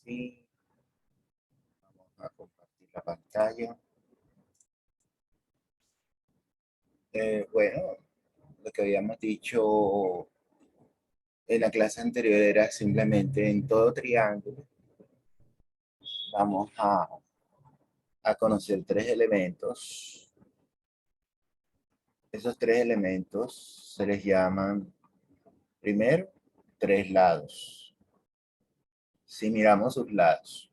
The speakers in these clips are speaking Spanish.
Sí, vamos a compartir la pantalla. Bueno, lo que habíamos dicho en la clase anterior era simplemente en todo triángulo vamos a conocer tres elementos. Esos tres elementos se les llaman, primero, tres lados. Si miramos sus lados,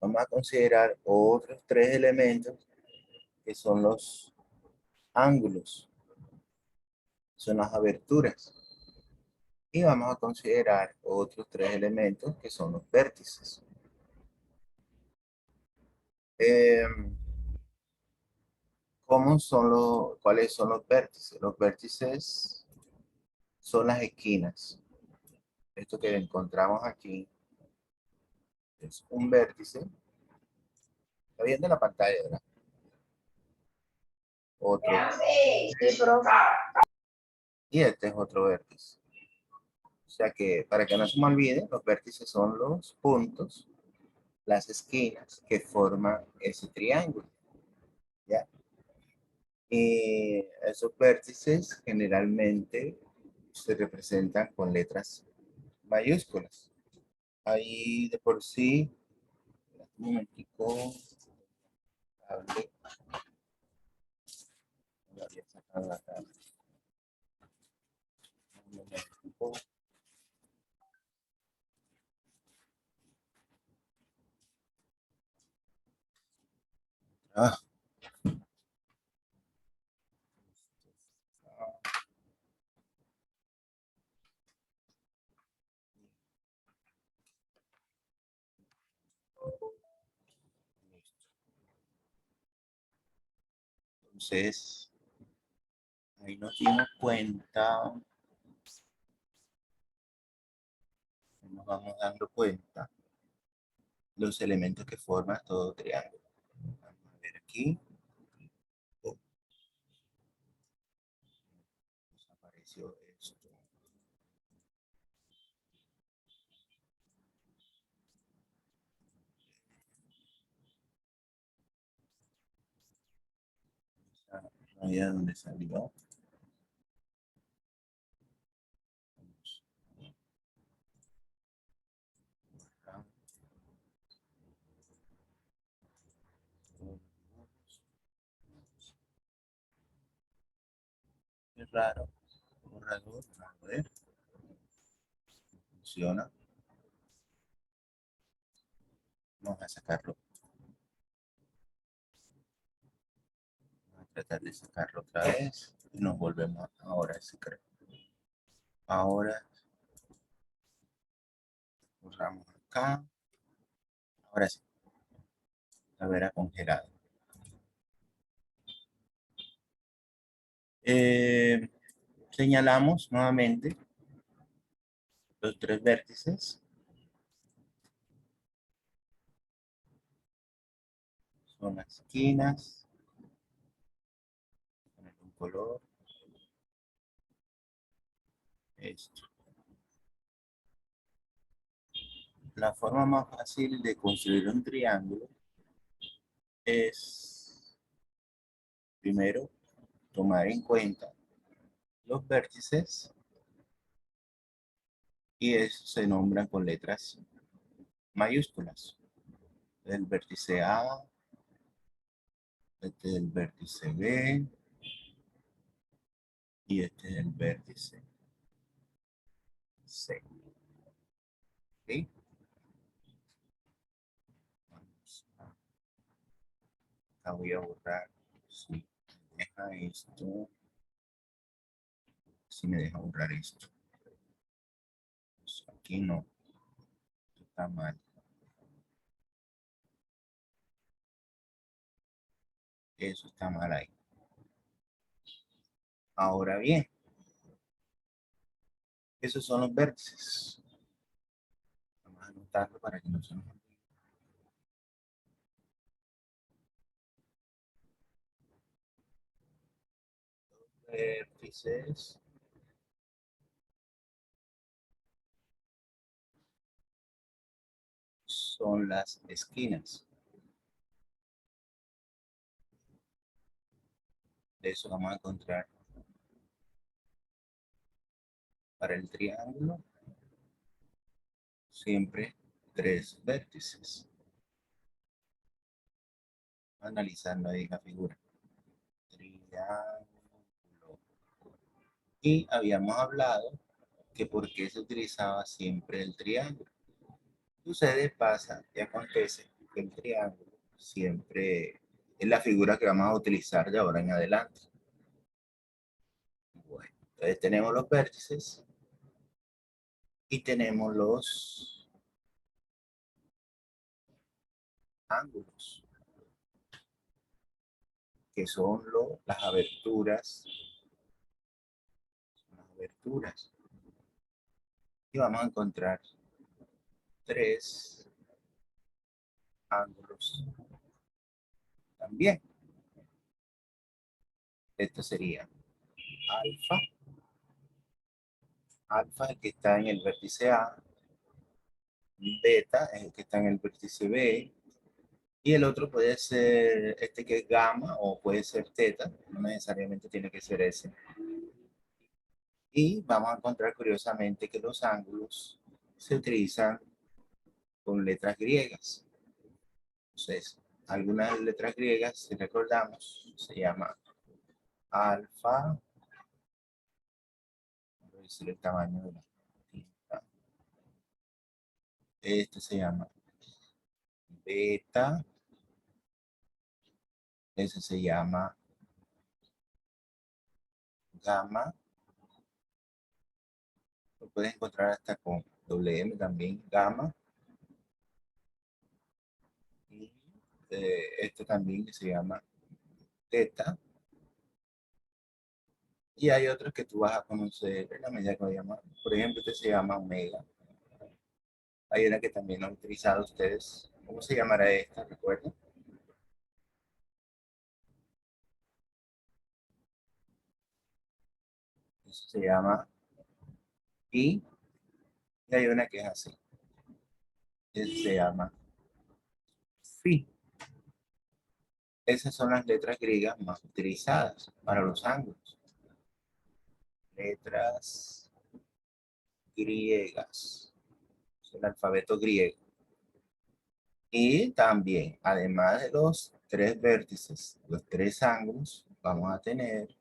vamos a considerar otros tres elementos que son los ángulos, son las aberturas. Y vamos a considerar otros tres elementos que son los vértices. Eh, ¿Cuáles son los vértices? Los vértices son las esquinas. Esto que encontramos aquí es un vértice. Está viendo la pantalla, ¿verdad? Otro. Sí, profe. Y este es otro vértice. O sea que, para que no se me olvide, los vértices son los puntos, las esquinas que forman ese triángulo. ¿Ya? Y esos vértices generalmente se representan con letras mayúsculas. Ahí de por sí, un momentico, hable, la voy a sacar la cara. Un momentico. Ah, listo. Entonces, ahí nos dimos cuenta, nos vamos dando cuenta los elementos que forman todo triángulo. Vamos a ver aquí. Oh, nos apareció esto. Ahí es donde salió. Es raro. Borrador. A ver. Funciona. Vamos a sacarlo. Vamos a tratar de sacarlo otra vez. Y nos volvemos ahora a sacar. Ahora borramos acá. Ahora sí. La vera congelada. Señalamos nuevamente los tres vértices. Son las esquinas. Poner un color. Esto. La forma más fácil de construir un triángulo es, primero, tomar en cuenta los vértices y eso se nombran con letras mayúsculas. El vértice A, este es el vértice B y este es el vértice C. ¿Sí? Acá voy a borrar. Si me deja esto, si me deja borrar esto. Pues aquí no, esto está mal. Eso está mal ahí. Ahora bien, esos son los vértices. Vamos a anotarlo para que no se nos olvide. Vértices. son las esquinas. De eso vamos a encontrar para el triángulo siempre 3 vértices. Analizando ahí la figura. Triángulo. Y habíamos hablado que por qué se utilizaba siempre el triángulo. Sucede, pasa y acontece que el triángulo siempre es la figura que vamos a utilizar de ahora en adelante. Bueno, entonces tenemos los vértices y tenemos los ángulos, que son las aberturas. Las aberturas. Y vamos a encontrar 3 ángulos también. Esto sería alfa. Alfa es el que está en el vértice A. Beta es el que está en el vértice B. Y el otro puede ser este que es gamma o puede ser teta. No necesariamente tiene que ser ese. Y vamos a encontrar curiosamente que los ángulos se utilizan con letras griegas. Entonces, algunas letras griegas, si recordamos, se llama alfa. Voy a decir el tamaño de la tinta. Este se llama beta. Ese se llama gamma. Lo puedes encontrar hasta con doble M también, gamma. Y este también que se llama teta. Y hay otros que tú vas a conocer en la medida que lo llaman. Por ejemplo, este se llama omega. Hay una que también han utilizado ustedes. ¿Cómo se llamará esta? ¿Recuerdan? Eso se llama pi. Y hay una que es así. Que se llama phi. Esas son las letras griegas más utilizadas para los ángulos. Letras griegas. Es el alfabeto griego. Y también, además de los 3 vértices, los 3 ángulos, vamos a tener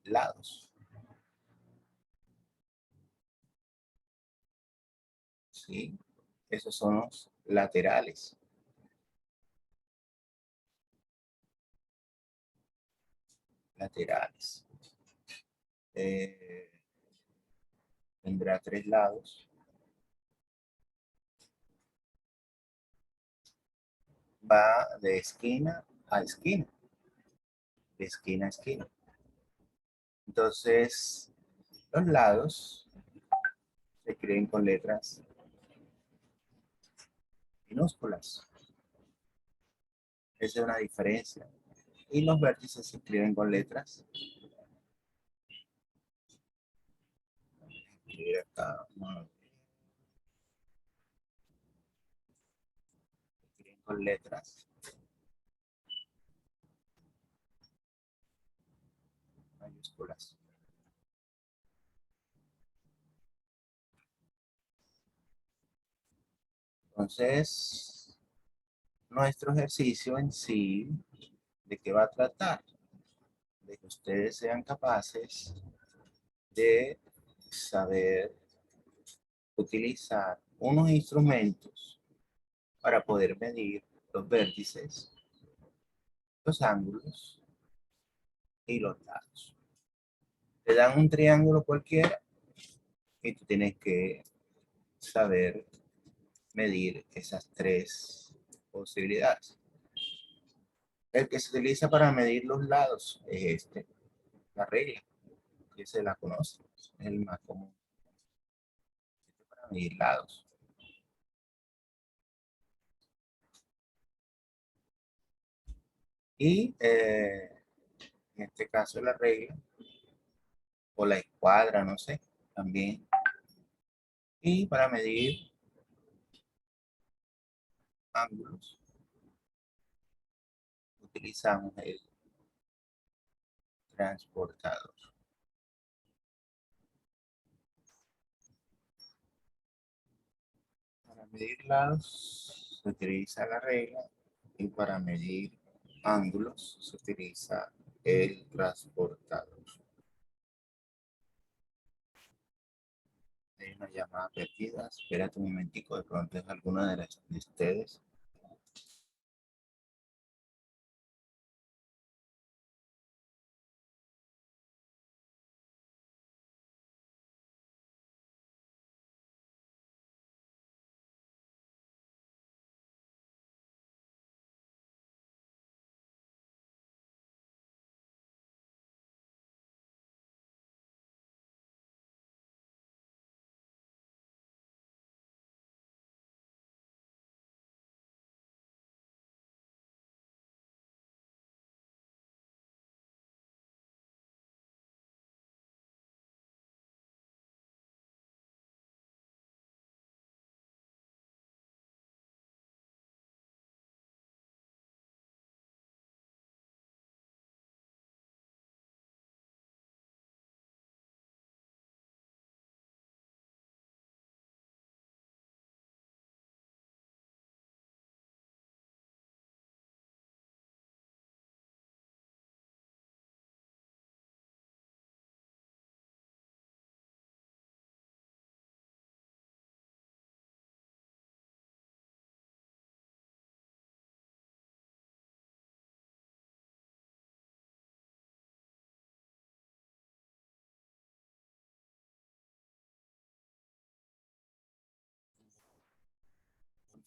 lados. ¿Sí? Esos son los laterales. Laterales. Tendrá 3 lados. Va de esquina a esquina. De esquina a esquina. Entonces, los lados se escriben con letras minúsculas. Esa es una diferencia. Y los vértices se escriben con letras. Escribir acá. Escriben con letras mayúsculas. Entonces, nuestro ejercicio en sí, ¿de qué va a tratar? De que ustedes sean capaces de saber utilizar unos instrumentos para poder medir los vértices, los ángulos y los lados. Te dan un triángulo cualquiera y tú tienes que saber medir esas 3 posibilidades. El que se utiliza para medir los lados es este, la regla, que se la conoce, es el más común. Este para medir lados. Y en este caso la regla, o la escuadra, no sé, también. Y para medir ángulos, utilizamos el transportador. Para medir lados se utiliza la regla y para medir ángulos se utiliza el transportador. Hay una llamada perdida, espérate un momentico, de pronto es alguna de ustedes.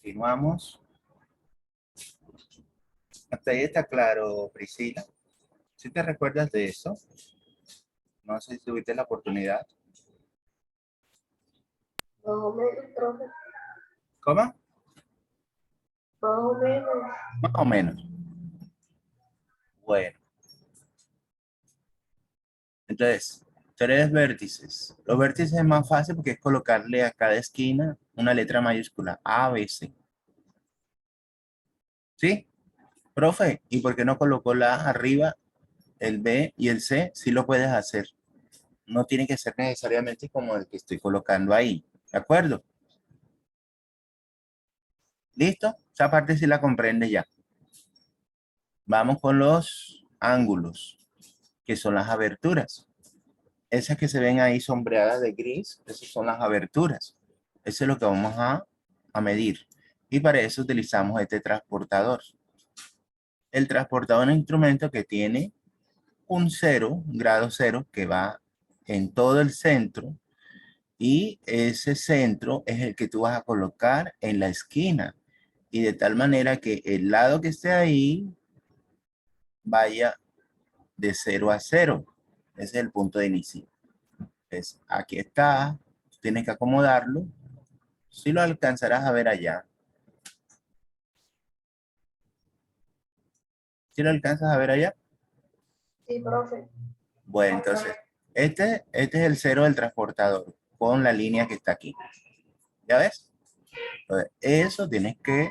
Continuamos. Hasta ahí está claro, Priscila. ¿Si te recuerdas de eso? No sé si tuviste la oportunidad. Más o menos, profe. ¿Cómo? Más o menos. Más o menos. Bueno, entonces, tres vértices. Los vértices es más fácil porque es colocarle a cada esquina una letra mayúscula, A, B, C. ¿Sí? Profe, ¿y por qué no colocó la A arriba, el B y el C? Sí lo puedes hacer. No tiene que ser necesariamente como el que estoy colocando ahí. ¿De acuerdo? ¿Listo? Esa parte sí la comprende ya. Vamos con los ángulos, que son las aberturas. Esas que se ven ahí sombreadas de gris, esas son las aberturas. Eso es lo que vamos a medir. Y para eso utilizamos este transportador. El transportador es un instrumento que tiene un cero, un grado cero, que va en todo el centro. Y ese centro es el que tú vas a colocar en la esquina. Y de tal manera que el lado que esté ahí vaya de 0 a 0. Ese es el punto de inicio. Entonces, aquí está. Tienes que acomodarlo. Si lo alcanzarás a ver allá. Si lo alcanzas a ver allá. Sí, profe. Bueno, entonces, este es el cero del transportador con la línea que está aquí. ¿Ya ves? Entonces, eso tienes que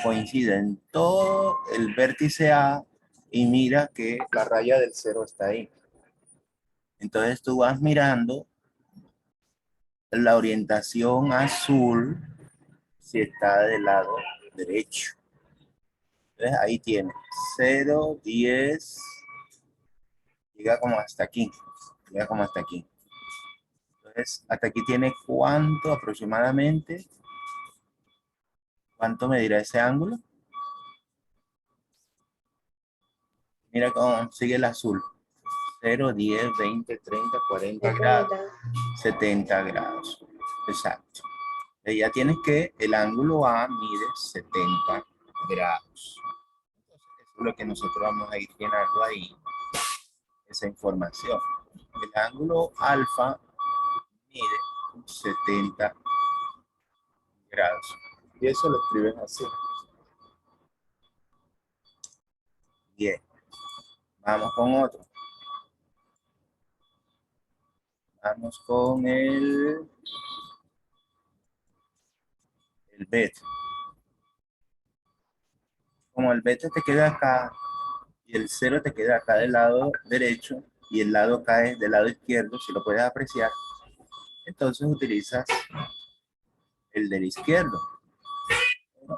coincide en todo el vértice A y mira que la raya del cero está ahí. Entonces tú vas mirando la orientación azul si está del lado derecho. Entonces ahí tiene 0, 10, llega como hasta aquí. Llega como hasta aquí. Entonces, hasta aquí tiene cuánto aproximadamente. ¿Cuánto medirá ese ángulo? Mira cómo sigue el azul. 0, 10, 20, 30, 40 grados, 70. 70 grados. Exacto. Ya tienes que el ángulo A mide 70 grados. Entonces, eso es lo que nosotros vamos a ir llenando ahí, esa información. El ángulo alfa mide 70 grados. Y eso lo escribes así. Bien, vamos con otro. Vamos con el beta. Como el beta te queda acá y el 0 te queda acá del lado derecho y el lado cae del lado izquierdo, si lo puedes apreciar, entonces utilizas el del izquierdo.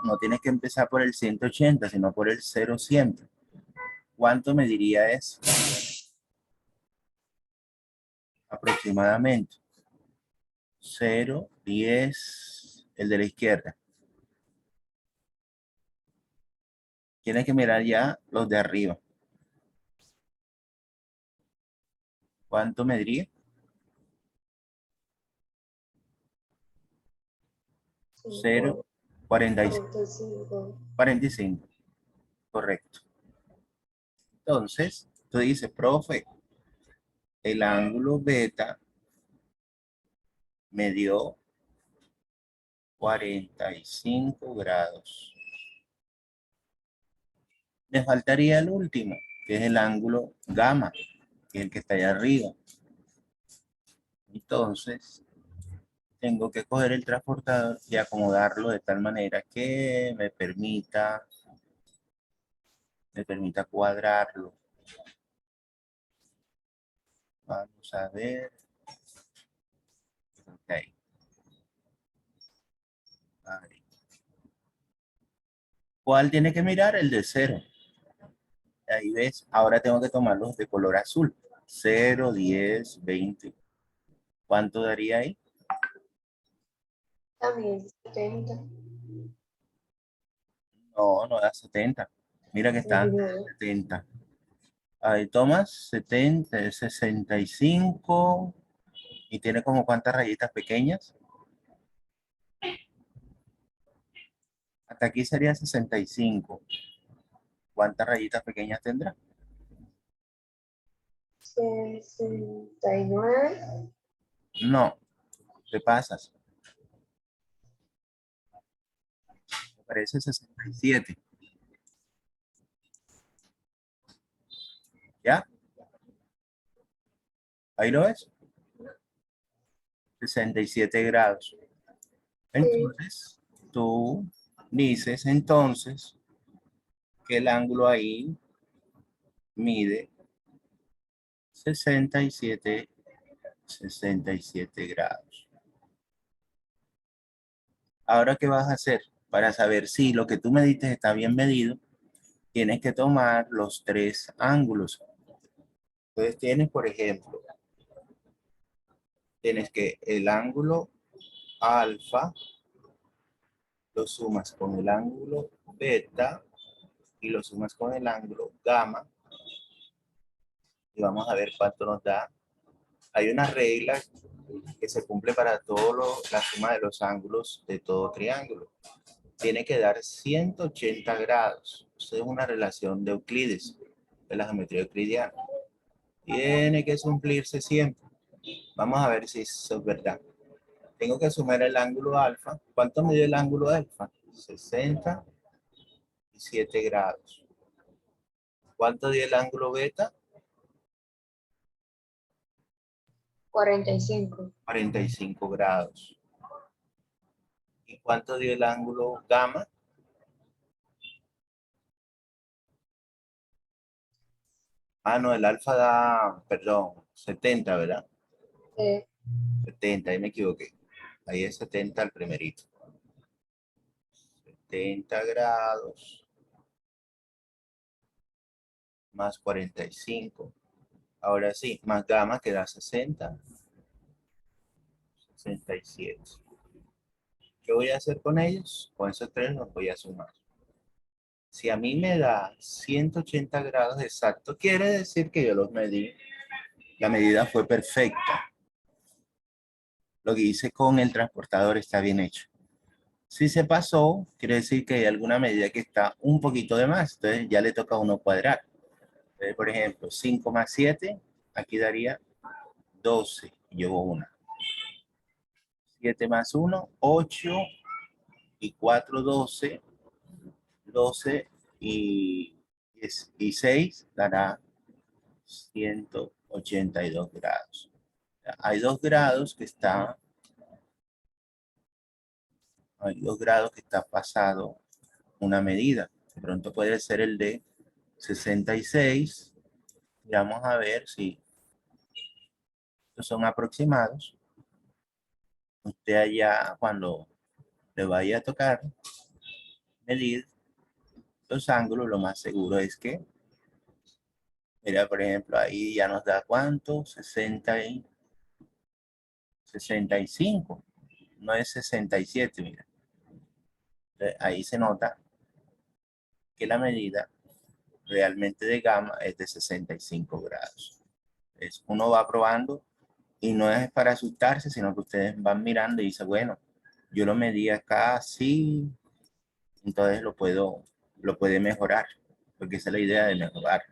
No tienes que empezar por el 180, sino por el 0 siempre. ¿Cuánto me diría eso? Aproximadamente 0, 10, el de la izquierda. Tienes que mirar ya los de arriba. ¿Cuánto me diría? 0, 45. 45. 45. Correcto. Entonces, tú dices, profe, el ángulo beta me dio 45 grados. Me faltaría el último, que es el ángulo gamma, que es el que está allá arriba. Entonces, tengo que coger el transportador y acomodarlo de tal manera que me permita cuadrarlo. Vamos a ver. Ok. Ahí. ¿Cuál tiene que mirar? El de 0. Ahí ves. Ahora tengo que tomarlos de color azul. 0, 10, 20. ¿Cuánto daría ahí? También 70. No, no da 70. Mira que está 29. 70. Ahí tomas 70, 65 y tiene como cuántas rayitas pequeñas. Hasta aquí sería 65. ¿Cuántas rayitas pequeñas tendrá? 69. No, te pasas. Me parece 67. ¿Ya? Ahí lo ves. 67 grados. Sí. Entonces, tú dices entonces que el ángulo ahí mide 67 grados. Ahora, ¿qué vas a hacer? Para saber si lo que tú mediste está bien medido, tienes que tomar los tres ángulos. Entonces tienes, por ejemplo, tienes que el ángulo alfa lo sumas con el ángulo beta y lo sumas con el ángulo gamma y vamos a ver cuánto nos da. Hay una regla que se cumple para la suma de los ángulos de todo triángulo. Tiene que dar 180 grados. Eso es una relación de Euclides, de la geometría euclidiana. Tiene que cumplirse siempre. Vamos a ver si eso es verdad. Tengo que sumar el ángulo alfa. ¿Cuánto me dio el ángulo alfa? 67 grados. ¿Cuánto dio el ángulo beta? 45. 45 grados. ¿Y cuánto dio el ángulo gamma? Ah, no, el alfa da, perdón, 70, ¿verdad? 70, ahí me equivoqué. Ahí es 70 el primerito. 70 grados más 45. Ahora sí, más gamma que da 60, 67. ¿Qué voy a hacer con ellos? Con esos tres los voy a sumar. Si a mí me da 180 grados exacto, quiere decir que yo los medí. La medida fue perfecta. Lo que hice con el transportador está bien hecho. Si se pasó, quiere decir que hay alguna medida que está un poquito de más. Entonces ya le toca a uno cuadrar. Entonces, por ejemplo, 5 más 7, aquí daría 12. Llevo una. 7 más 1, 8 y 4, 12. 12 y 6 dará 182 grados. Hay 2 grados que está, hay 2 grados que está pasado una medida. De pronto puede ser el de 66. Y vamos a ver si estos son aproximados. Usted allá, cuando le vaya a tocar medir los ángulos, lo más seguro es que, mira, por ejemplo, ahí ya nos da cuánto, 65, no es 67, mira. Entonces, ahí se nota que la medida realmente de gamma es de 65 grados. Entonces, uno va probando y no es para asustarse, sino que ustedes van mirando y dicen, bueno, yo lo medí acá así, entonces lo puede mejorar, porque esa es la idea de mejorar.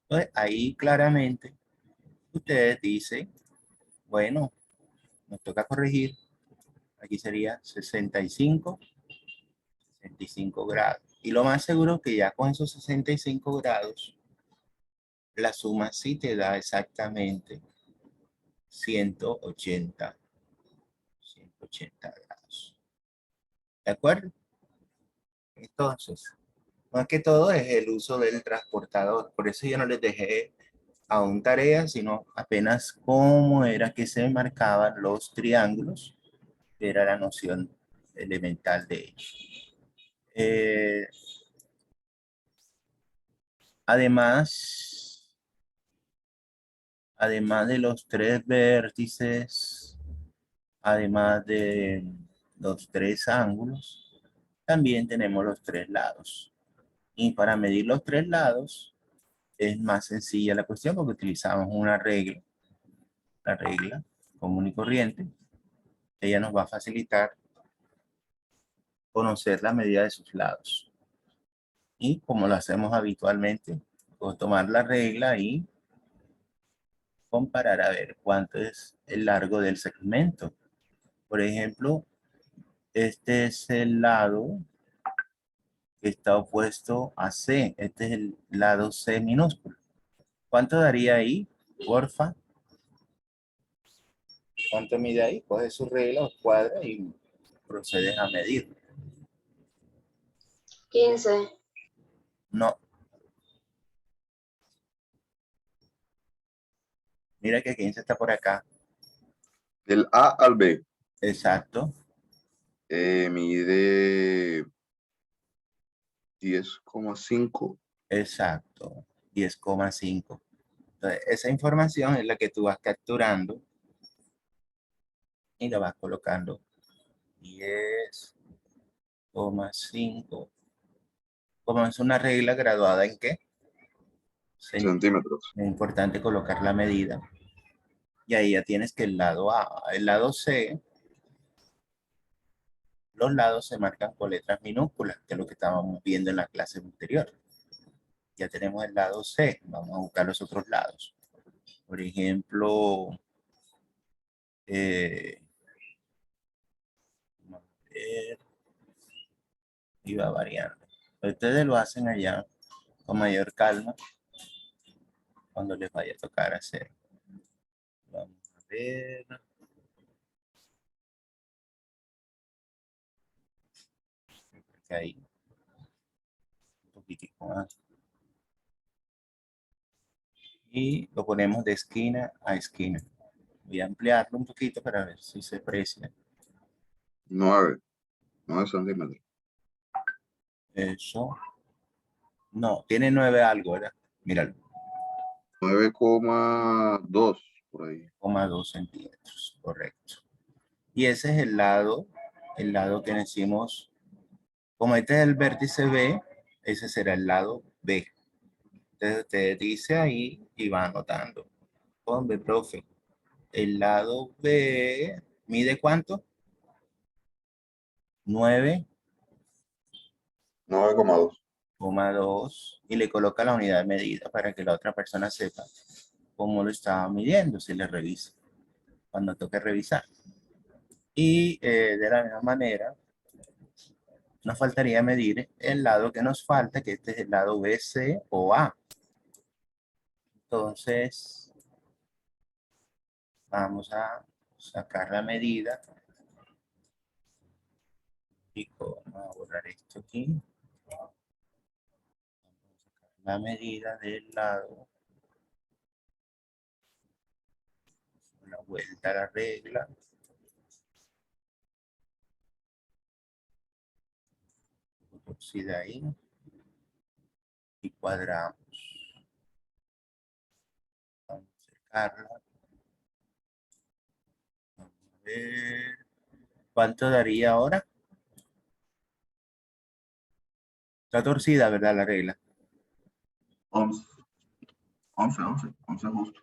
Entonces, ahí claramente ustedes dicen, bueno, nos toca corregir, aquí sería 65 grados. Y lo más seguro es que ya con esos 65 grados, la suma sí te da exactamente 180, 180 grados. ¿De acuerdo? Entonces, más que todo es el uso del transportador. Por eso yo no les dejé aún tarea, sino apenas cómo era que se marcaban los triángulos, que era la noción elemental de ellos. Además, además de los tres vértices, además de los tres ángulos, también tenemos los tres lados. Y para medir los tres lados es más sencilla la cuestión porque utilizamos una regla, la regla común y corriente. Ella nos va a facilitar conocer la medida de sus lados. Y como lo hacemos habitualmente, puedo tomar la regla y comparar a ver cuánto es el largo del segmento. Por ejemplo, este es el lado que está opuesto a C. Este es el lado C minúsculo. ¿Cuánto daría ahí? Porfa. ¿Cuánto mide ahí? Coge su regla, cuadra y procedes a medir. 15. No, mira que 15 está por acá. Del A al B Exacto, mide 10,5. exacto. 10,5. Entonces, esa información es la que tú vas capturando y la vas colocando. 10,5. Como es una regla graduada en qué? Centímetros. Es importante colocar la medida. Y ahí ya tienes que el lado A, el lado C, los lados se marcan con letras minúsculas, que es lo que estábamos viendo en la clase anterior. Ya tenemos el lado C, vamos a buscar los otros lados. Por ejemplo, vamos a ver, y va variando. Ustedes lo hacen allá con mayor calma cuando les vaya a tocar hacer. Vamos a ver. Ahí, un poquitico más. Y lo ponemos de esquina a esquina. Voy a ampliarlo un poquito para ver si se aprecia. 9 centímetros. Eso. No, tiene 9 algo, ¿verdad? Míralo, 9,2 por ahí. 2 centímetros, correcto. Y ese es el lado que decimos, como este es el vértice B, ese será el lado B. Entonces usted dice ahí y va anotando. Hombre, profe, el lado B mide ¿cuánto? 9,2. 9,2 y le coloca la unidad de medida para que la otra persona sepa cómo lo estaba midiendo, si le revisa, cuando toque revisar. Y de la misma manera, nos faltaría medir el lado que nos falta, que este es el lado BC o A. Entonces, vamos a sacar la medida. Y vamos a borrar esto aquí. la medida del lado, la vuelta a la regla, torcida ahí, y cuadramos. Vamos a acercarla. Vamos a ver. ¿Cuánto daría ahora? Está torcida, ¿verdad? La regla. 11. 11 justo.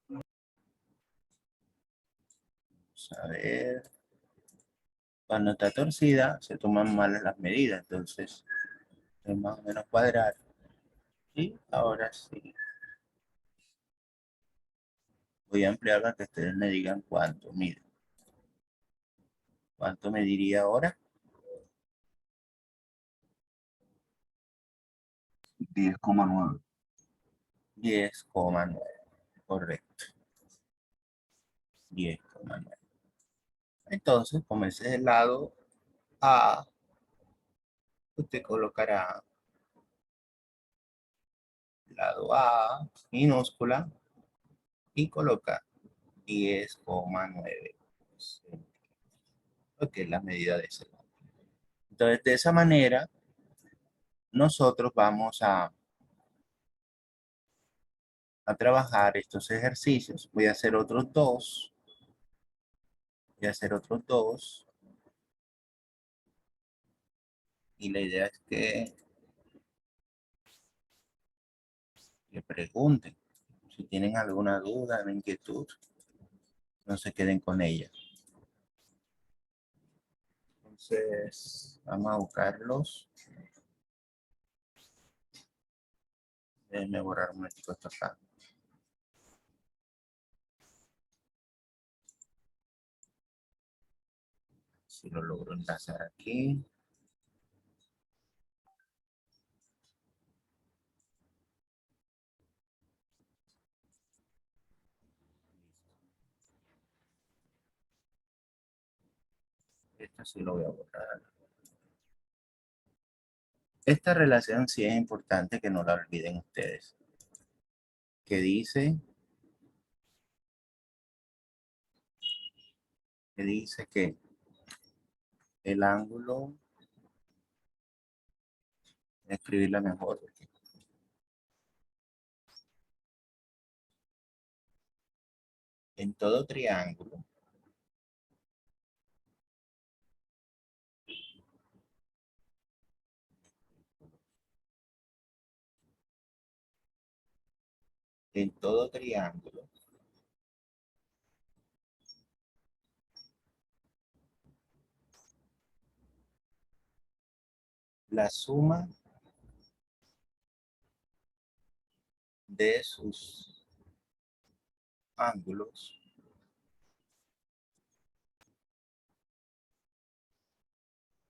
Vamos a ver. Cuando está torcida, se toman mal las medidas. Entonces, es más o menos cuadrar. Y ahora sí. Voy a ampliar para que ustedes me digan cuánto mide. ¿Cuánto mediría ahora? 10,9. 10,9. Correcto. 10,9. Entonces, como ese es el lado A, usted colocará lado A minúscula y coloca 10,9. Que es la medida de ese lado. Entonces, de esa manera, nosotros vamos a trabajar estos ejercicios. Voy a hacer otros dos. Voy a hacer otros dos. Y la idea es que le pregunten si tienen alguna duda, una inquietud, no se queden con ella. Entonces, vamos a buscarlos. Déjenme borrar un momentito esto acá. Si lo logro enlazar aquí. Esto sí lo voy a borrar. Esta relación sí es importante que no la olviden ustedes. Que dice que el ángulo, voy a escribirla mejor. En todo triángulo, en todo triángulo, la suma de sus ángulos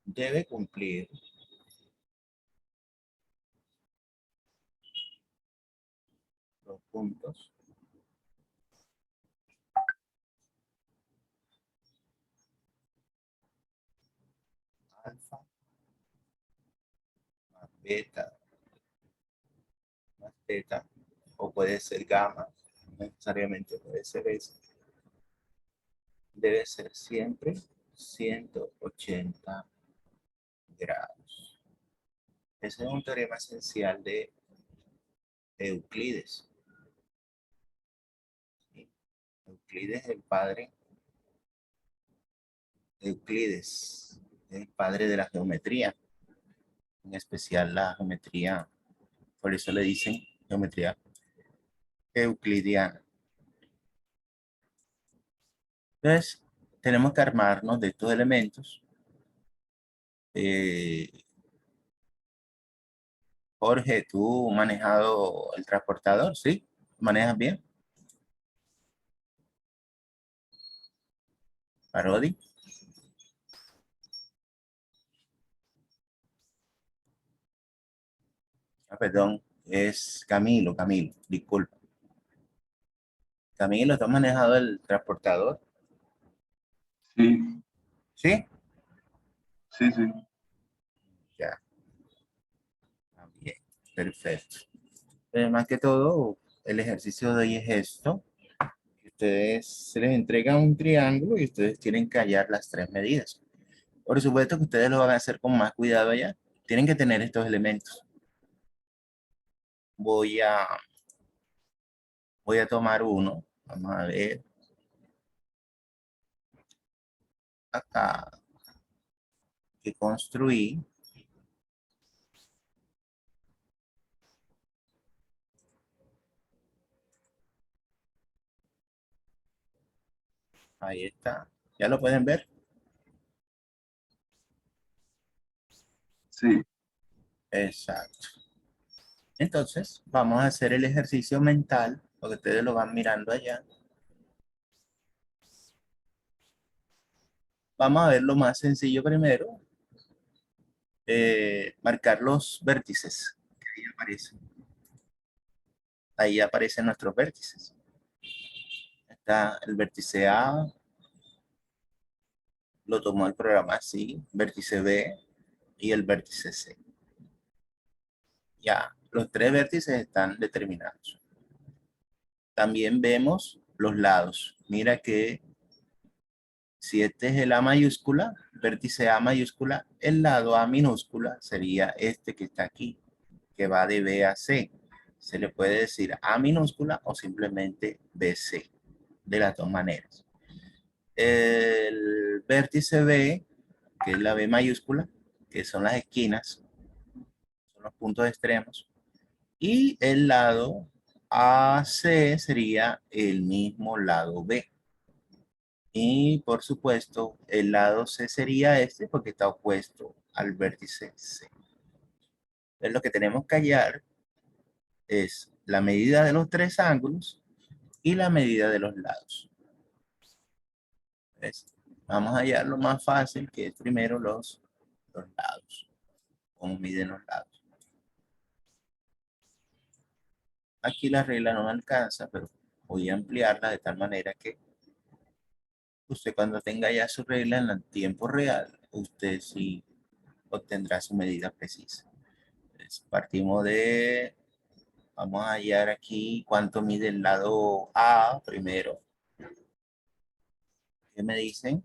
debe cumplir los puntos alfa más beta más teta, o puede ser gamma, no necesariamente puede ser eso. Debe ser siempre 180 grados. Ese es un teorema esencial de Euclides. Euclides es el padre. Euclides es el padre de la geometría, en especial la geometría, por eso le dicen geometría euclidiana. Entonces, tenemos que armarnos de estos elementos. Jorge, ¿tú has manejado el transportador? ¿Sí? ¿Manejas bien? Parodi. Ah, perdón, es Camilo, disculpa. Camilo, ¿tú has manejado el transportador? Sí, ¿Sí? sí, sí. Ya. Perfecto. Más que todo, el ejercicio de hoy es esto. Ustedes se les entrega un triángulo y ustedes tienen que hallar las tres medidas. Por supuesto que ustedes lo van a hacer con más cuidado allá. Tienen que tener estos elementos. Voy a, voy a tomar uno. Vamos a ver. Acá que construí. Ahí está. ¿Ya lo pueden ver? Sí, Exacto. Entonces, vamos a hacer el ejercicio mental, porque ustedes lo van mirando allá. Vamos a ver lo más sencillo primero. Marcar los vértices que ahí aparecen. Ahí aparecen nuestros vértices. Está el vértice A, lo tomó el programa así, vértice B y el vértice C. Ya, los tres vértices están determinados. También vemos los lados. Mira que si este es el A mayúscula, vértice A mayúscula, el lado A minúscula sería este que está aquí, que va de B a C. Se le puede decir A minúscula o simplemente BC, de las dos maneras. El vértice B, que es la B mayúscula, que son las esquinas, son los puntos extremos, y el lado AC sería el mismo lado B. Y por supuesto, el lado C sería este porque está opuesto al vértice C. Entonces, lo que tenemos que hallar es la medida de los tres ángulos y la medida de los lados. ¿Ves? Vamos a hallar lo más fácil, que es primero los lados. Cómo miden los lados. Aquí la regla no me alcanza, pero voy a ampliarla de tal manera que usted cuando tenga ya su regla en el tiempo real, usted sí obtendrá su medida precisa. Entonces, partimos de, vamos a hallar aquí cuánto mide el lado A primero. ¿Qué me dicen?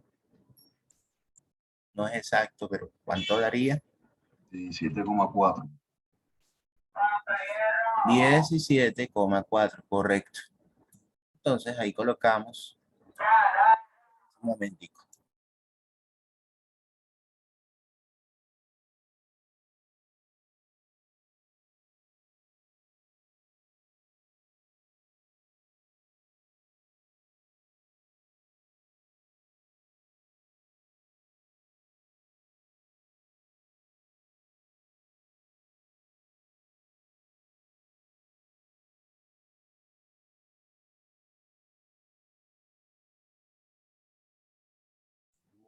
No es exacto, pero ¿cuánto daría? 17,4. 17,4, correcto. Entonces ahí colocamos un momentico.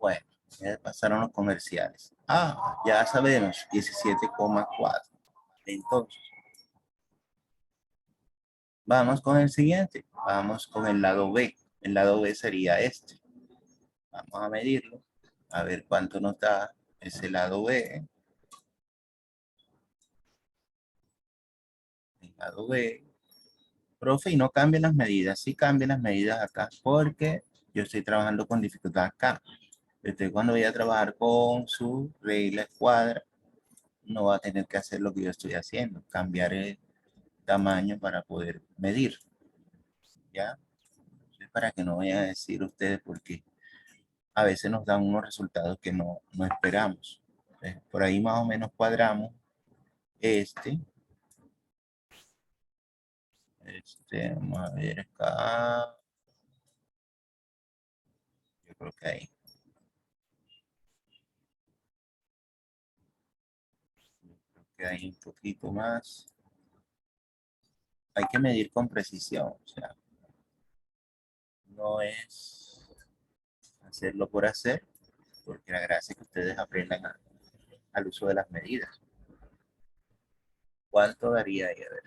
Bueno, ya pasaron los comerciales. Ah, ya sabemos, 17,4. Entonces, vamos con el siguiente. Vamos con el lado B. El lado B sería este. Vamos a medirlo. A ver cuánto nos da ese lado B. El lado B. Profe, y no cambien las medidas. Sí cambien las medidas acá porque yo estoy trabajando con dificultad acá. Usted cuando vaya a trabajar con su regla escuadra, no va a tener que hacer lo que yo estoy haciendo. Cambiar el tamaño para poder medir. ¿Ya? Entonces, para que no vayan a decir ustedes porque a veces nos dan unos resultados que no esperamos. Por ahí más o menos cuadramos este. Vamos a ver acá. Yo creo que ahí. Creo que hay un poquito más. Hay que medir con precisión. O sea, no es hacerlo por hacer, porque la gracia es que ustedes aprendan al uso de las medidas. ¿Cuánto daría ahí? A ver,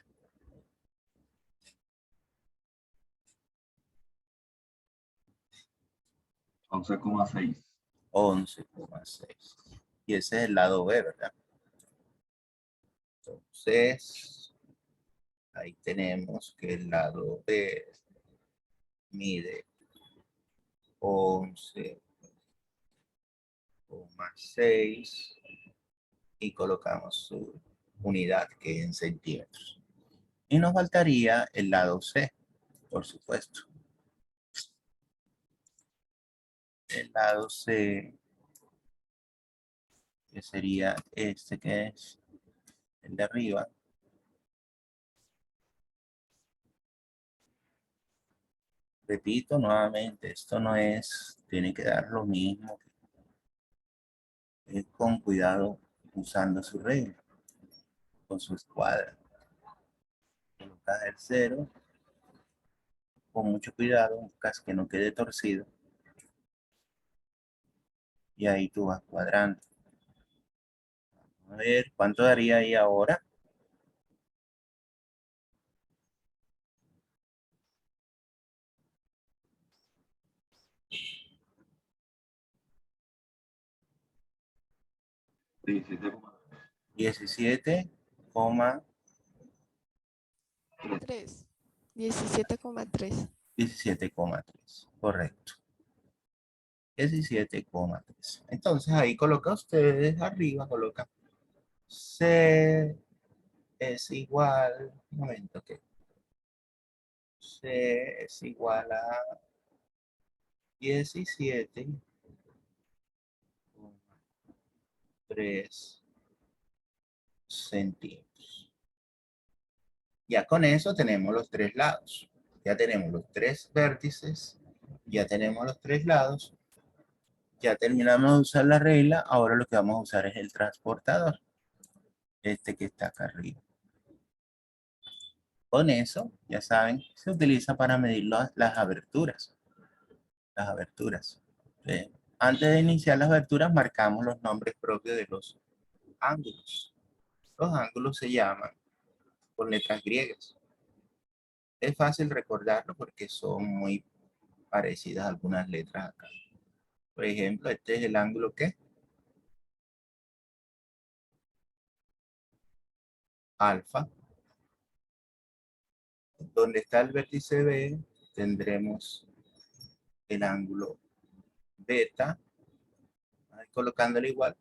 11,6. 11,6. Y ese es el lado B, ¿verdad? Entonces, ahí tenemos que el lado B mide 11,6 y colocamos su unidad que es en centímetros. Y nos faltaría el lado C, por supuesto. El lado C, que sería este que es el de arriba. Repito nuevamente, esto no es, tiene que dar lo mismo. Es con cuidado usando su regla, con su escuadra. Colocas el 0, con mucho cuidado, buscas que no quede torcido. Y ahí tú vas cuadrando. A ver, ¿cuánto daría ahí ahora? Diecisiete coma 3. 17,3. 17,3. Correcto. 17,3. Entonces ahí coloca ustedes arriba, coloca C es igual, un momento que C es igual a 17,3 centímetros. Ya con eso tenemos los tres lados. Ya tenemos los tres vértices. Ya tenemos los tres lados. Ya terminamos de usar la regla. Ahora lo que vamos a usar es el transportador. Este que está acá arriba. Con eso, ya saben, se utiliza para medir las aberturas. Las aberturas. Antes de iniciar las aberturas, marcamos los nombres propios de los ángulos. Los ángulos se llaman con letras griegas. Es fácil recordarlo porque son muy parecidas a algunas letras acá. Por ejemplo, este es el ángulo que alfa. Donde está el vértice B, tendremos el ángulo beta. Ahí colocándolo igual,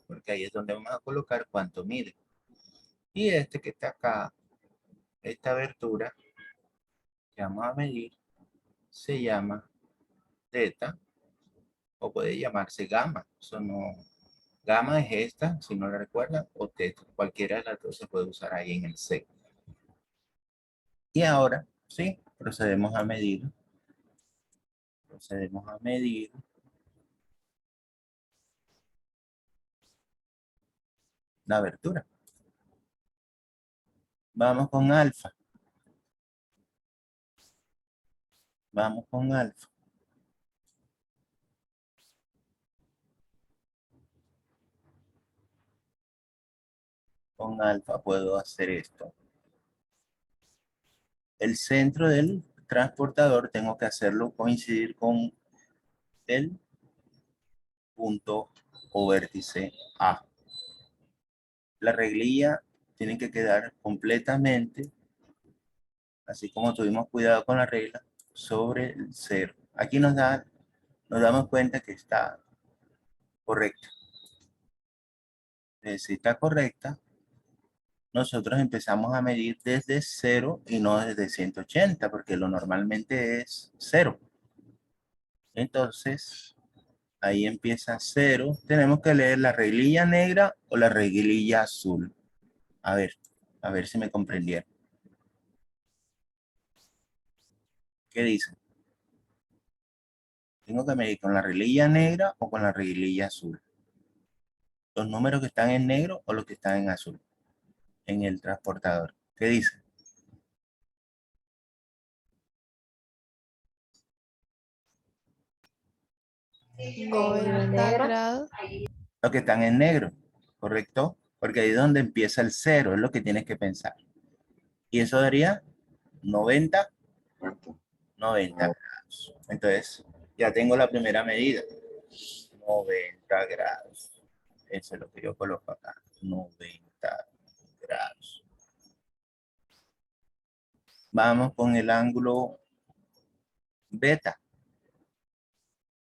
porque ahí es donde vamos a colocar cuánto mide. Y este que está acá, esta abertura que vamos a medir, se llama teta, o puede llamarse gamma. Eso no, gamma es esta, si no la recuerdan, o teta. Cualquiera de las dos se puede usar ahí en el C. Y ahora, sí, procedemos a medir. Procedemos a medir la abertura. Vamos con alfa. Vamos con alfa. Con alfa puedo hacer esto. El centro del transportador tengo que hacerlo coincidir con el punto o vértice A. La reglilla tiene que quedar completamente, así como tuvimos cuidado con la regla, sobre el 0. Aquí nos damos cuenta que está correcta. Si está correcta, nosotros empezamos a medir desde 0 y no desde 180, porque lo normalmente es 0. Entonces, ahí empieza 0. Tenemos que leer la reglilla negra o la reglilla azul. A ver si me comprendieron. ¿Qué dicen? ¿Tengo que medir con la reglilla negra o con la reglilla azul? ¿Los números que están en negro o los que están en azul? En el transportador. ¿Qué dicen? Con la 90 negra. grados. Los que están en negro, ¿correcto? Porque ahí es donde empieza el 0, es lo que tienes que pensar. Y eso daría 90 grados. Entonces, ya tengo la primera medida. 90 grados. Eso es lo que yo coloco acá. 90 grados. grados. Vamos con el ángulo beta.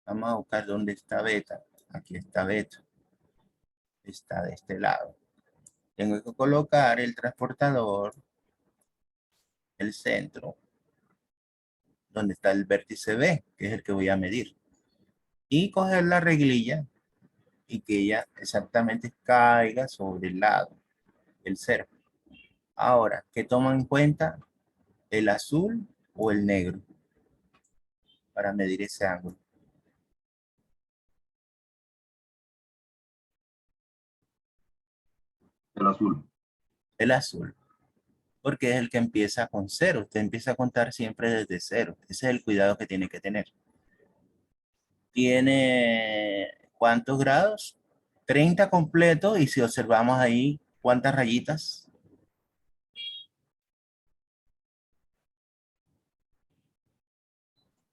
Vamos a buscar dónde está beta. Aquí está beta. Está de este lado. Tengo que colocar el transportador, el centro, donde está el vértice B, que es el que voy a medir. Y coger la reglilla y que ella exactamente caiga sobre el lado, el cero. Ahora, ¿qué toman en cuenta? ¿El azul o el negro? Para medir ese ángulo. El azul. El azul. Porque es el que empieza con cero. Usted empieza a contar siempre desde cero. Ese es el cuidado que tiene que tener. ¿Tiene cuántos grados? 30 completo. Y si observamos ahí, ¿cuántas rayitas?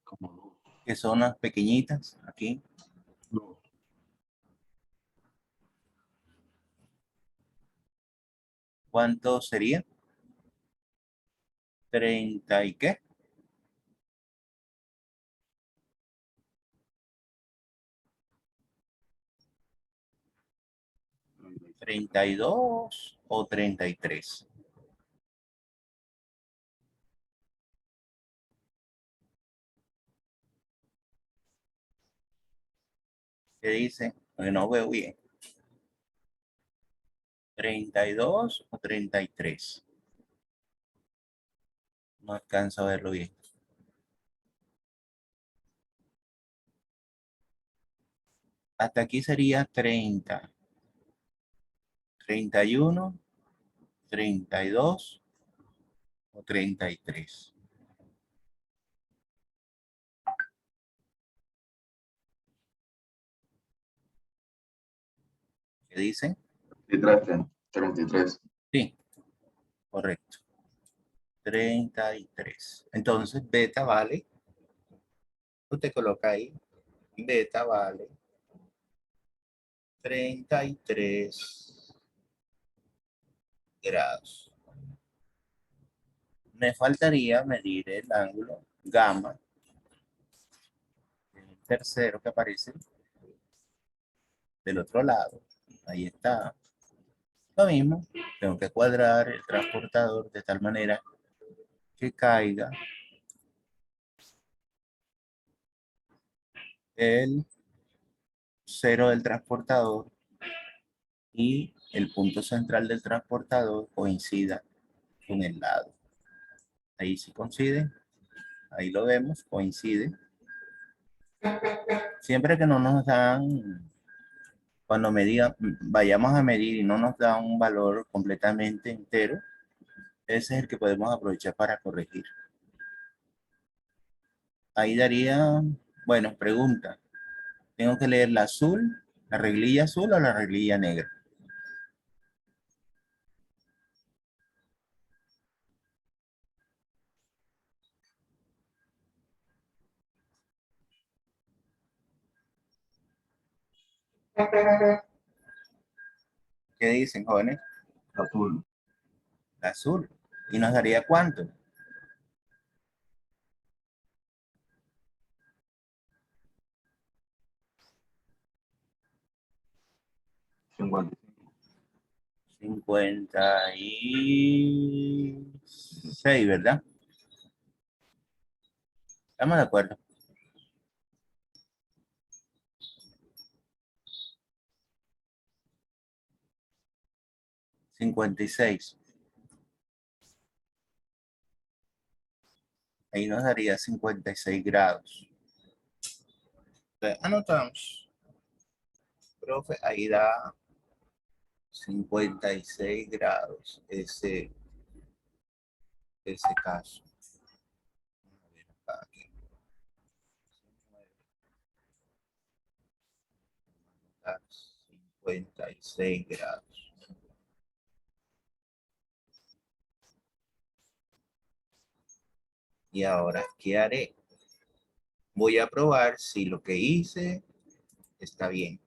Como Que son las pequeñitas aquí. dos. ¿Cuánto sería? 30 y qué? 32 o 33. ¿Qué dice? Porque no veo bien. 32 o 33. No alcanzo a verlo bien. Hasta aquí sería 30, 31, 32 o 33. ¿Qué dicen? 33. Sí, correcto. 33. Entonces, beta vale. Usted coloca ahí. Beta vale 33 grados. Me faltaría medir el ángulo gamma, el tercero que aparece del otro lado. Ahí está. Lo mismo, tengo que cuadrar el transportador de tal manera que caiga el cero del transportador y el punto central del transportador coincida con el lado. Ahí sí coincide, ahí lo vemos, coincide. Siempre que no nos dan, cuando vayamos a medir y no nos da un valor completamente entero, ese es el que podemos aprovechar para corregir. Ahí daría, bueno, pregunta. ¿Tengo que leer la azul, la reglilla azul o la reglilla negra? ¿Qué dicen, jóvenes? Azul. La azul. ¿Y nos daría cuánto? 55. 56, ¿verdad? Estamos de acuerdo. $56. Ahí nos daría 56 grados. Entonces, anotamos. Profe, ahí da 56 grados ese caso. A ver, aquí. 56 grados. Y ahora, ¿qué haré? Voy a probar si lo que hice está bien.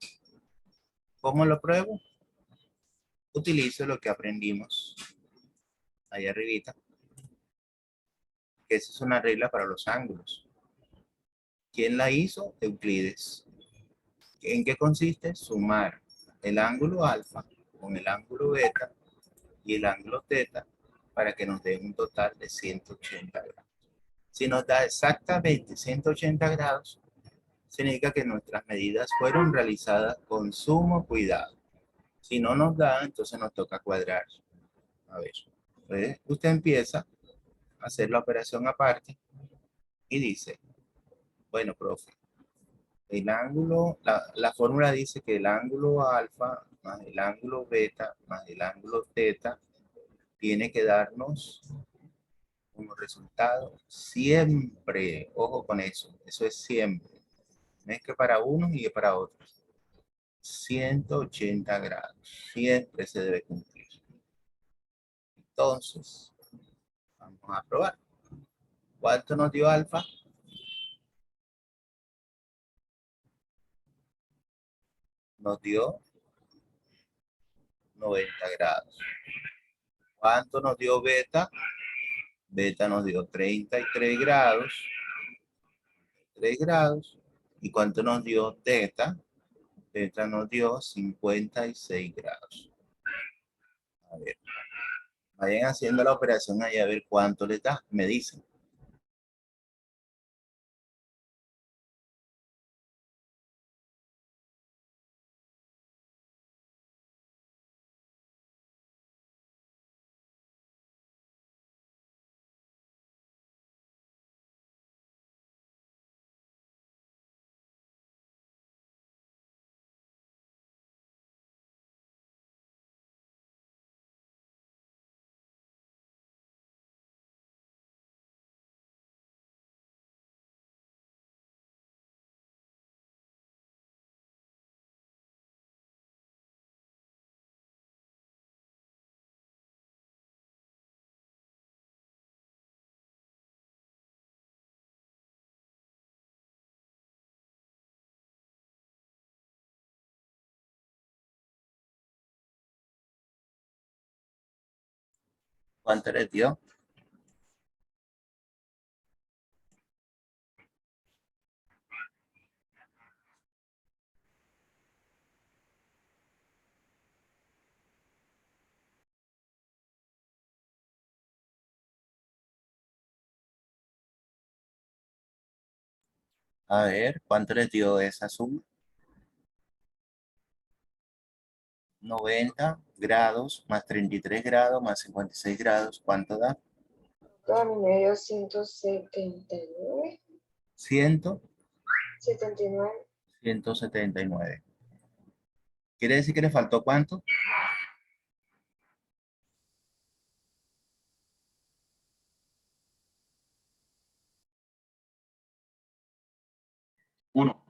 ¿Cómo lo pruebo? utilizo lo que aprendimos ahí arribita, que esa es una regla para los ángulos. ¿Quién la hizo? Euclides. ¿En qué consiste? Sumar el ángulo alfa con el ángulo beta y el ángulo teta para que nos dé un total de 180 grados. Si nos da exactamente 180 grados, significa que nuestras medidas fueron realizadas con sumo cuidado. Si no nos da, entonces nos toca cuadrar. A ver, entonces usted empieza a hacer la operación aparte y dice, bueno, profe, el ángulo, la fórmula dice que el ángulo alfa más el ángulo beta más el ángulo teta tiene que darnos como resultado siempre, ojo con eso es siempre, no es que para unos y para otros, 180 grados, siempre se debe cumplir. Entonces, vamos a probar. ¿Cuánto nos dio alfa? Nos dio 90 grados. ¿Cuánto nos dio beta? Beta nos dio 33 grados. 3 grados. ¿Y cuánto nos dio teta? Teta nos dio 56 grados. A ver, vayan haciendo la operación ahí a ver cuánto les da. Me dicen. ¿Cuánto les dio? A ver, ¿cuánto les dio esa suma? 90 grados más 33 grados más 56 grados. ¿Cuánto da? A mí me dio 179. 100, 79. 179. ¿Quiere decir que le faltó cuánto? Uno.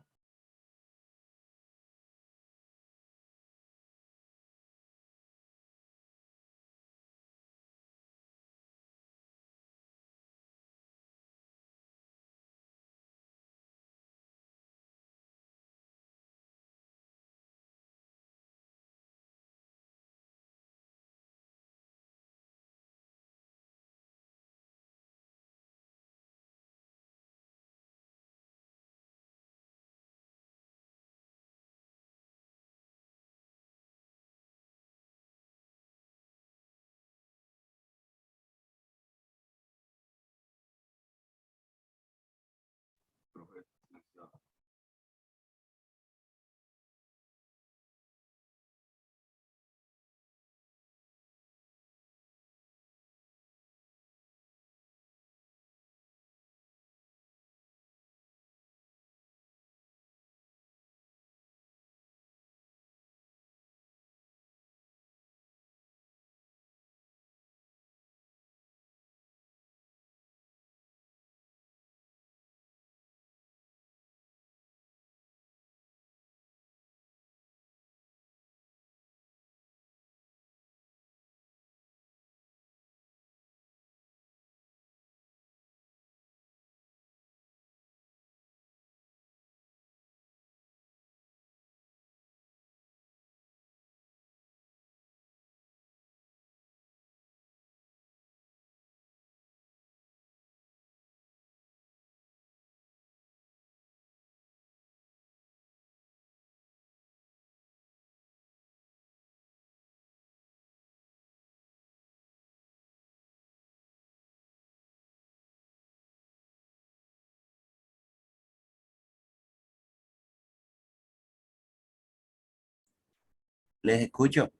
Les escucho.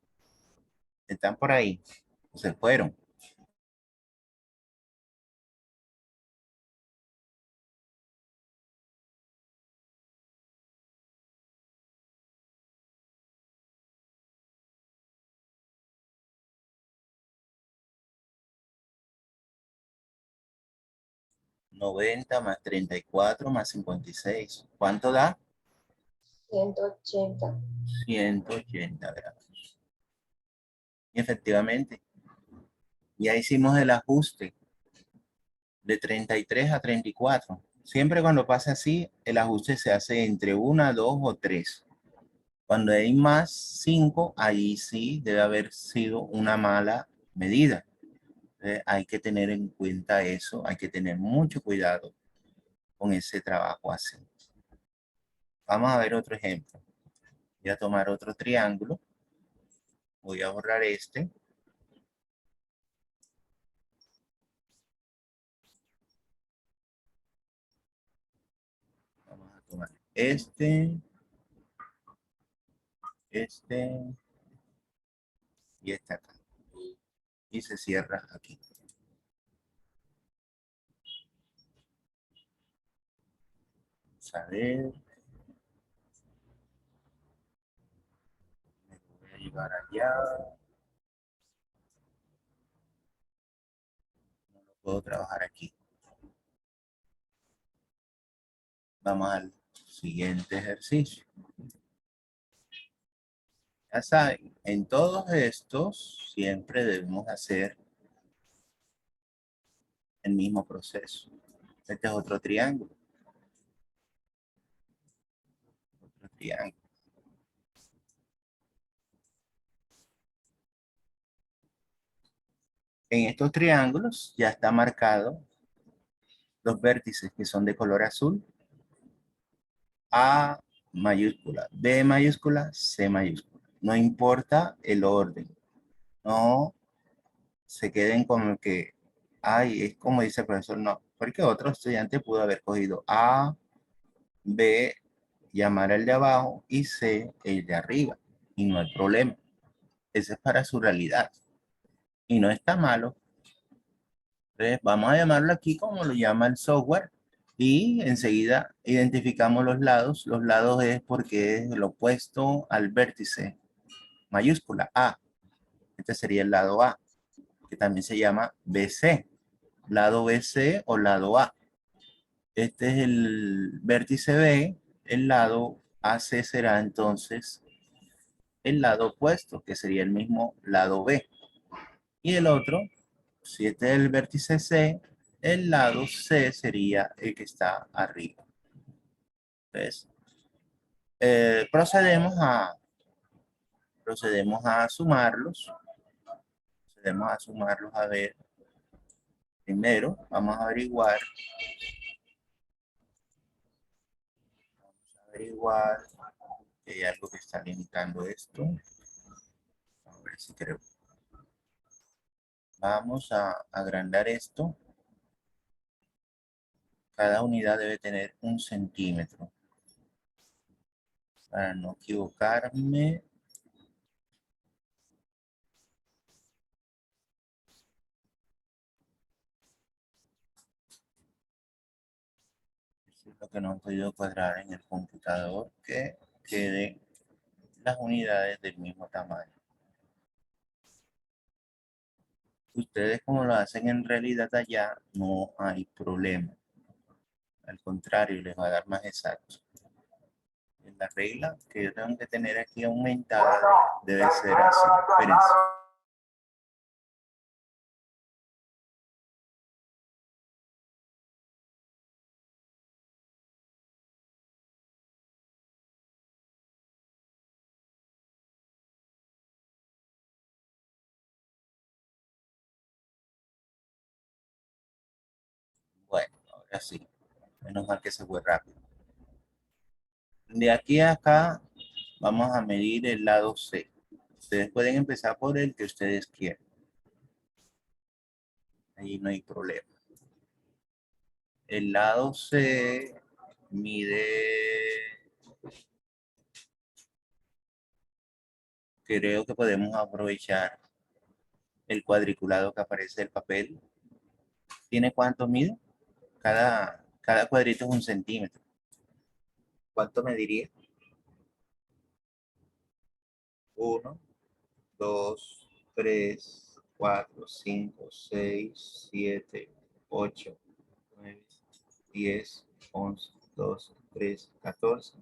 ¿Están por ahí? Se fueron. ¿90 más 34 más 56? ¿Cuánto da? 180. 180 grados. Y efectivamente, ya hicimos el ajuste de 33 a 34. Siempre cuando pasa así, el ajuste se hace entre 1, 2 o 3. Cuando hay más 5, ahí sí debe haber sido una mala medida. Hay que tener en cuenta eso, hay que tener mucho cuidado con ese trabajo así. Vamos a ver otro ejemplo. Voy a tomar otro triángulo. Voy a borrar este. Vamos a tomar este y este acá. Y se cierra aquí. Vamos a ver. Me voy a llevar allá. No lo puedo trabajar aquí. Vamos al siguiente ejercicio. Ya saben, en todos estos siempre debemos hacer el mismo proceso. Este es otro triángulo. Otro triángulo. En estos triángulos ya está marcado los vértices que son de color azul. A mayúscula, B mayúscula, C mayúscula. No importa el orden. No se queden como que, ay, es como dice el profesor, no. Porque otro estudiante pudo haber cogido A, B, llamar el de abajo y C, el de arriba. Y no hay problema. Ese es para su realidad. Y no está malo. Entonces, vamos a llamarlo aquí como lo llama el software. Y enseguida identificamos los lados. Los lados es porque es el opuesto al vértice. Mayúscula A. Este sería el lado A, que también se llama BC. Lado BC o lado A. Este es el vértice B. El lado AC será entonces el lado opuesto, que sería el mismo lado B. Y el otro, si este es el vértice C, el lado C sería el que está arriba. Entonces, procedemos a sumarlos. Procedemos a sumarlos a ver. Primero, vamos a averiguar. Que hay algo que está limitando esto. A ver si creo. Vamos a agrandar esto. Cada unidad debe tener 1 centímetro. Para no equivocarme. Eso es lo que no he podido cuadrar en el computador. Que queden las unidades del mismo tamaño. Ustedes como lo hacen en realidad allá, no hay problema. Al contrario, les va a dar más exacto. La regla que yo tengo que tener aquí aumentada debe ser así. Espérense. Bueno, ahora sí. Menos mal que se fue rápido. De aquí a acá vamos a medir el lado C. Ustedes pueden empezar por el que ustedes quieran. Ahí no hay problema. El lado C mide... Ok, creo que podemos aprovechar el cuadriculado que aparece del papel. ¿Tiene cuánto mide? Cada cuadrito es 1 centímetro. ¿Cuánto mediría? 1, 2, 3, 4, 5, 6, 7, 8, 9, 10, 11, 12, 13, 14.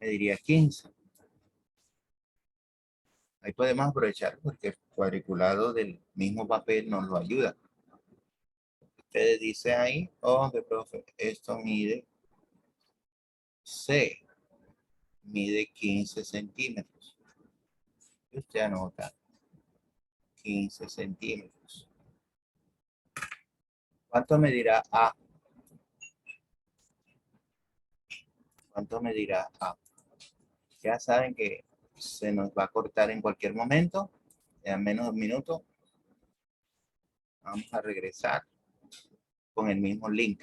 Mediría 15. Ahí podemos aprovechar porque el cuadriculado del mismo papel nos lo ayuda. Usted dice ahí, oh, profe, esto mide C, mide 15 centímetros. Y usted anota 15 centímetros. ¿Cuánto medirá A? ¿Cuánto medirá A? Ya saben que se nos va a cortar en cualquier momento, en menos de un minuto. Vamos a regresar con el mismo link.